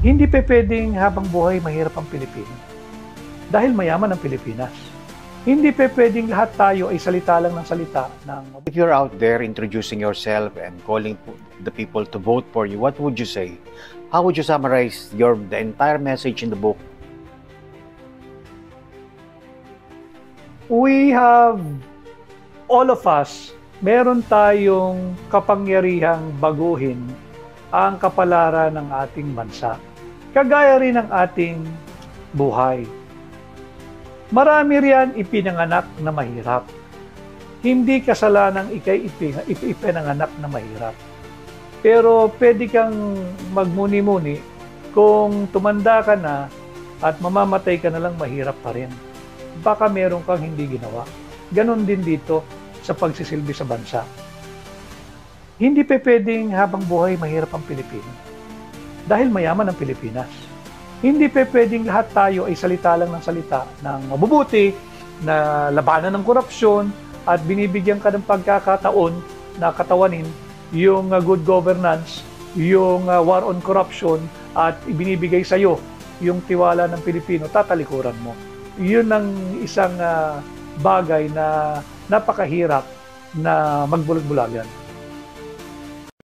Hindi pupuwedeng habang buhay mahirap ang Pilipino, dahil mayaman ang Pilipinas. Hindi pupuwedeng lahat tayo ay salita lang ng salita ng If you're out there introducing yourself and calling the people to vote for you, what would you say? How would you summarize the entire message in the book? We have, all of us, meron tayong kapangyarihang baguhin ang kapalaran ng ating bansa. Kagaya rin ng ating buhay. Marami riyan ipinanganak na mahirap. Hindi kasalanang ikay ipinanganak na mahirap. Pero pwede kang magmuni-muni kung tumanda ka na at mamamatay ka na lang, mahirap pa rin. Baka meron kang hindi ginawa. Ganon din dito sa pagsisilbi sa bansa. Hindi pwedeng habang buhay mahirap ang Pilipino, dahil mayaman ang Pilipinas. Hindi pwedeng lahat tayo ay salita lang ng salita ng mabubuti, na labanan ng korupsyon, at binibigyan ka ng pagkakataon na katawanin yung good governance, yung war on corruption, at ibinibigay sa iyo yung tiwala ng Pilipino, tatalikuran mo. Yun ang isang bagay na napakahirap na magbulag-bulagan.